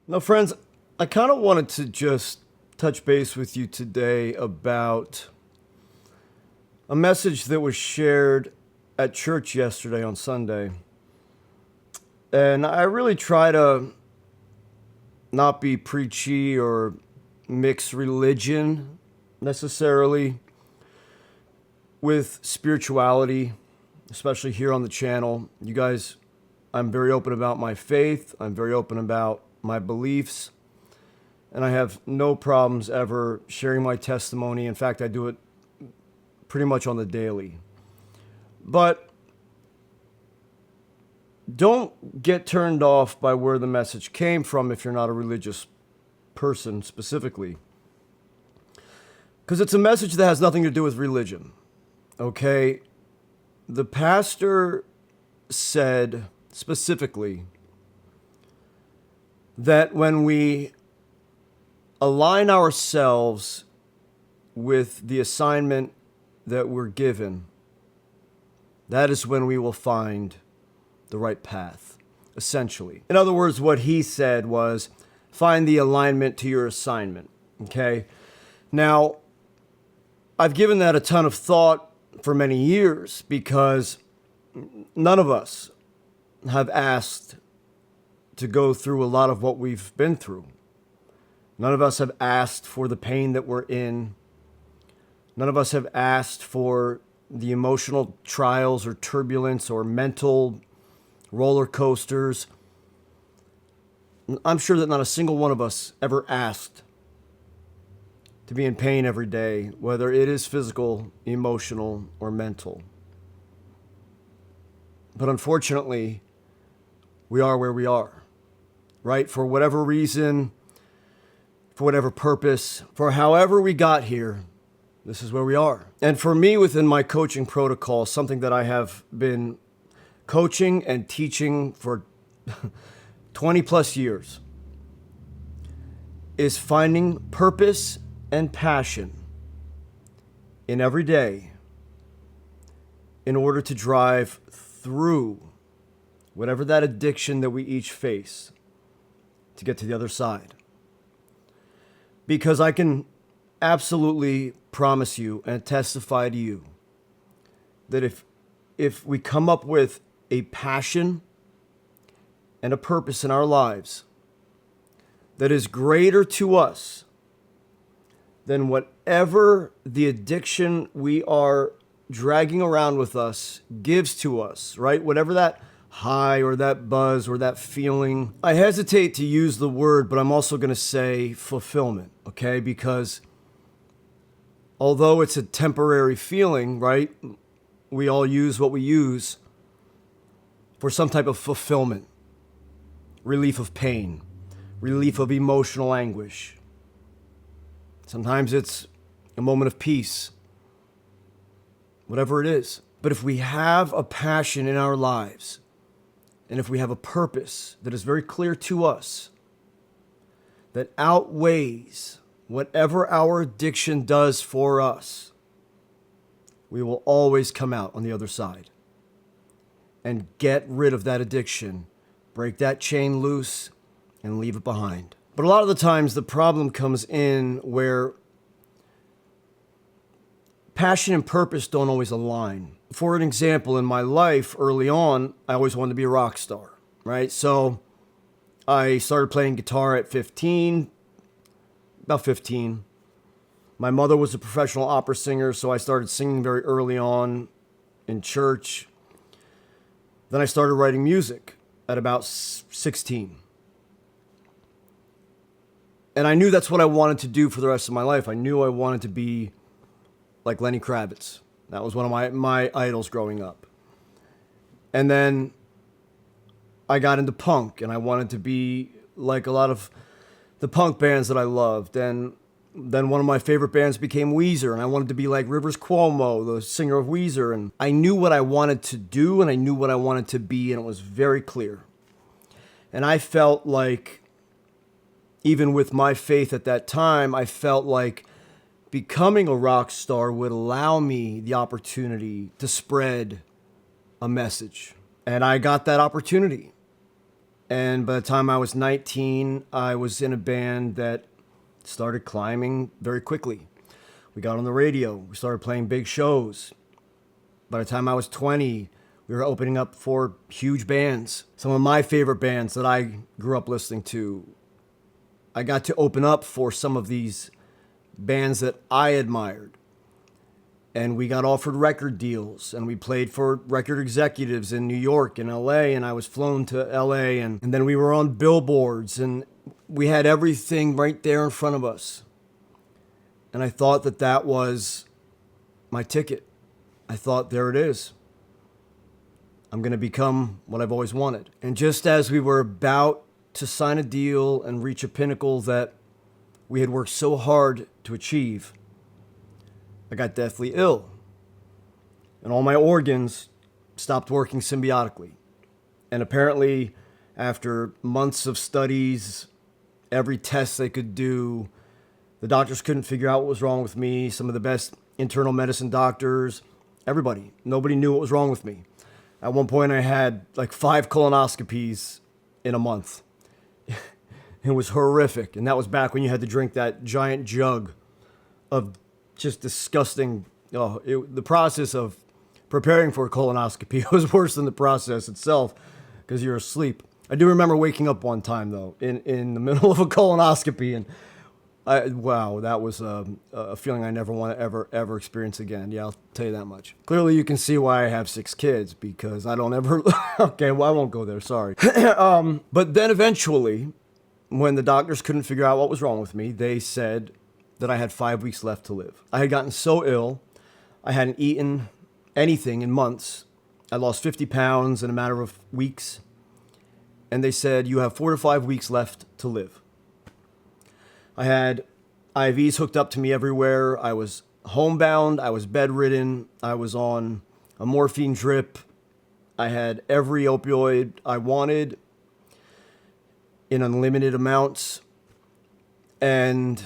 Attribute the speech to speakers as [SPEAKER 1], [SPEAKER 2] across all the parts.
[SPEAKER 1] Now, friends, I kind of wanted to just touch base with you today about a message that was shared at church yesterday on Sunday. And I really try to not be preachy or mix religion necessarily with spirituality, especially here on the channel. You guys, I'm very open about my faith. I'm very open about my beliefs. And I have no problems ever sharing my testimony. In fact, I do it pretty much on the daily. But don't get turned off by where the message came from if you're not a religious person specifically. Because it's a message that has nothing to do with religion. Okay? The pastor said specifically that when we align ourselves with the assignment that we're given, that is when we will find the right path, essentially. In other words, what he said was, find the alignment to your assignment, okay? Now, I've given that a ton of thought for many years because none of us have asked to go through a lot of what we've been through. None of us have asked for the pain that we're in. None of us have asked for the emotional trials or turbulence or mental roller coasters. I'm sure that not a single one of us ever asked to be in pain every day, whether it is physical, emotional, or mental. But unfortunately, we are where we are, right? For whatever reason, for whatever purpose, for however we got here, this is where we are. And for me, within my coaching protocol, something that I have been coaching and teaching for 20 plus years is finding purpose and passion in every day in order to drive through whatever that addiction that we each face to get to the other side. Because I can absolutely promise you and testify to you that if we come up with a passion and a purpose in our lives that is greater to us than whatever the addiction we are dragging around with us gives to us, right? Whatever that high or that buzz or that feeling. I hesitate to use the word, but I'm also going to say fulfillment, okay? Because although it's a temporary feeling, right? We all use what we use for some type of fulfillment, relief of pain, relief of emotional anguish. Sometimes it's a moment of peace, whatever it is. But if we have a passion in our lives, and if we have a purpose that is very clear to us, that outweighs whatever our addiction does for us, we will always come out on the other side and get rid of that addiction, break that chain loose, and leave it behind. But a lot of the times the problem comes in where passion and purpose don't always align. For an example, in my life early on, I always wanted to be a rock star, right? So I started playing guitar at 15, about 15. My mother was a professional opera singer, so I started singing very early on in church. Then I started writing music at about 16. And I knew that's what I wanted to do for the rest of my life. I knew I wanted to be like Lenny Kravitz. That was one of my idols growing up. And then I got into punk, and I wanted to be like a lot of the punk bands that I loved. And then one of my favorite bands became Weezer, and I wanted to be like Rivers Cuomo, the singer of Weezer. And I knew what I wanted to do, and I knew what I wanted to be, and it was very clear. And I felt like, even with my faith at that time, I felt like becoming a rock star would allow me the opportunity to spread a message. And I got that opportunity. And by the time I was 19, I was in a band that started climbing very quickly. We got on the radio. We started playing big shows. By the time I was 20, we were opening up for huge bands. Some of my favorite bands that I grew up listening to. I got to open up for some of these bands that I admired. And we got offered record deals, and we played for record executives in New York and LA, and I was flown to LA, and then we were on billboards, and we had everything right there in front of us. And I thought that that was my ticket. I thought, there it is. I'm going to become what I've always wanted. And just as we were about to sign a deal and reach a pinnacle that we had worked so hard to achieve, I got deathly ill. And all my organs stopped working symbiotically. And apparently, after months of studies, every test they could do, the doctors couldn't figure out what was wrong with me. Some of the best internal medicine doctors, everybody, nobody knew what was wrong with me. At one point, I had like 5 colonoscopies in a month. It was horrific. And that was back when you had to drink that giant jug of just disgusting. The process of preparing for a colonoscopy was worse than the process itself because you're asleep. I do remember waking up one time, though, in the middle of a colonoscopy, and wow, that was a feeling I never want to ever experience again. Yeah, I'll tell you that much. Clearly, you can see why I have 6 kids, because I don't ever... Okay, well, I won't go there, sorry. But then eventually, when the doctors couldn't figure out what was wrong with me, they said that I had 5 weeks left to live. I had gotten so ill, I hadn't eaten anything in months. I lost 50 pounds in a matter of weeks. And they said, you have 4 to 5 weeks left to live. I had IVs hooked up to me everywhere. I was homebound. I was bedridden. I was on a morphine drip. I had every opioid I wanted in unlimited amounts. And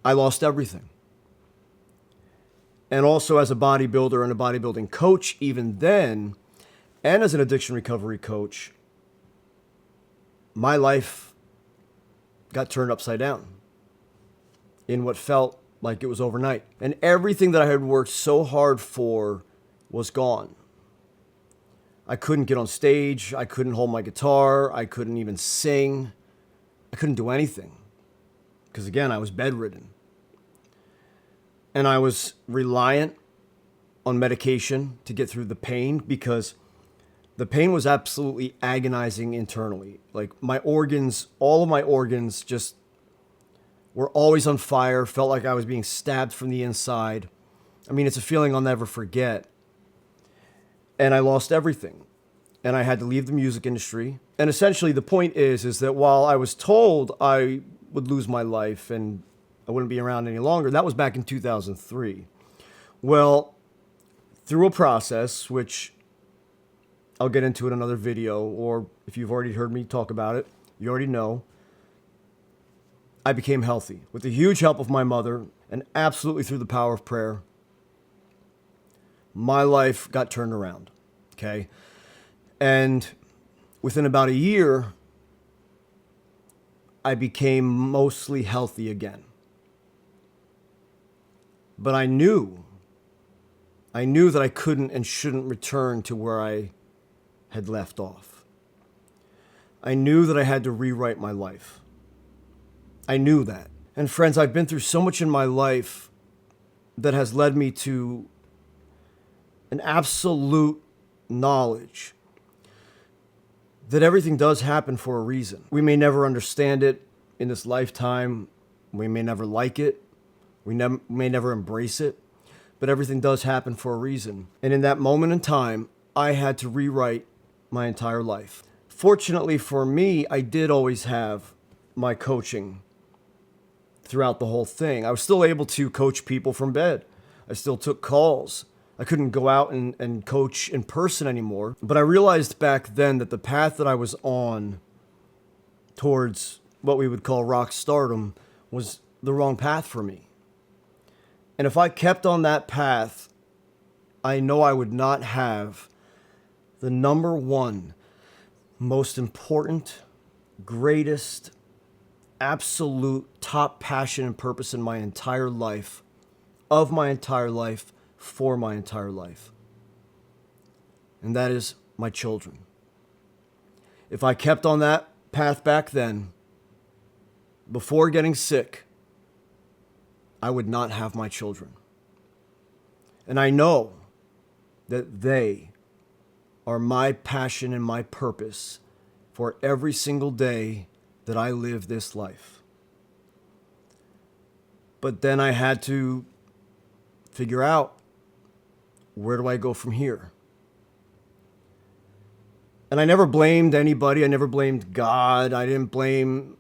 [SPEAKER 1] I lost everything. And also as a bodybuilder and a bodybuilding coach, even then, and as an addiction recovery coach, my life got turned upside down in what felt like it was overnight. And everything that I had worked so hard for was gone. I couldn't get on stage. I couldn't hold my guitar. I couldn't even sing. I couldn't do anything. Because again, I was bedridden. And I was reliant on medication to get through the pain, because the pain was absolutely agonizing internally. Like my organs, all of my organs just were always on fire, felt like I was being stabbed from the inside. I mean, it's a feeling I'll never forget. And I lost everything. And I had to leave the music industry. And essentially the point is that while I was told I would lose my life and I wouldn't be around any longer, that was back in 2003. Well, through a process, which I'll get into in another video, or if you've already heard me talk about it, you already know, I became healthy with the huge help of my mother, and absolutely through the power of prayer. My life got turned around, okay? And within about a year, I became mostly healthy again. But I knew that I couldn't and shouldn't return to where I had left off. I knew that I had to rewrite my life. I knew that. And friends, I've been through so much in my life that has led me to an absolute knowledge that everything does happen for a reason. We may never understand it in this lifetime. We may never like it. We may never embrace it. But everything does happen for a reason. And in that moment in time, I had to rewrite my entire life. Fortunately for me, I did always have my coaching throughout the whole thing. I was still able to coach people from bed. I still took calls. I couldn't go out and coach in person anymore. But I realized back then that the path that I was on towards what we would call rock stardom was the wrong path for me. And if I kept on that path, I know I would not have the number one, most important, greatest, absolute top passion and purpose in my entire life, of my entire life, for my entire life. And that is my children. If I kept on that path back then, before getting sick, I would not have my children. And I know that they are my passion and my purpose for every single day that I live this life. But then I had to figure out, where do I go from here? And I never blamed anybody. I never blamed God. I didn't blame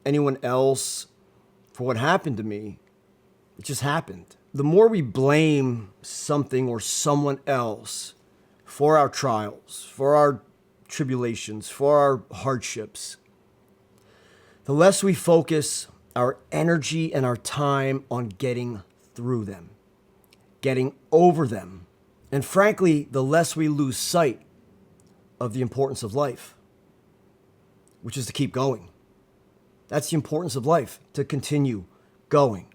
[SPEAKER 1] anyone else for what happened to me. It just happened. The more we blame something or someone else for our trials, for our tribulations, for our hardships, the less we focus our energy and our time on getting through them, getting over them. And frankly, the less we lose sight of the importance of life, which is to keep going. That's the importance of life, to continue going.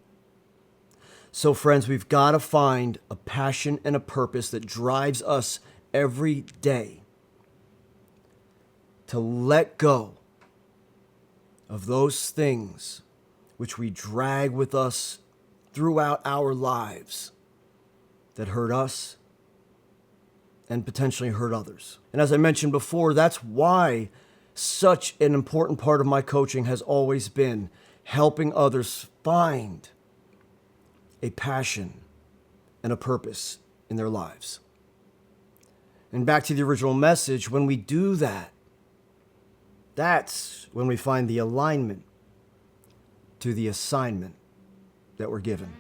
[SPEAKER 1] So friends, we've got to find a passion and a purpose that drives us every day to let go of those things which we drag with us throughout our lives that hurt us and potentially hurt others. And as I mentioned before, that's why such an important part of my coaching has always been helping others find a passion and a purpose in their lives. And back to the original message, when we do that, that's when we find the alignment to the assignment that we're given.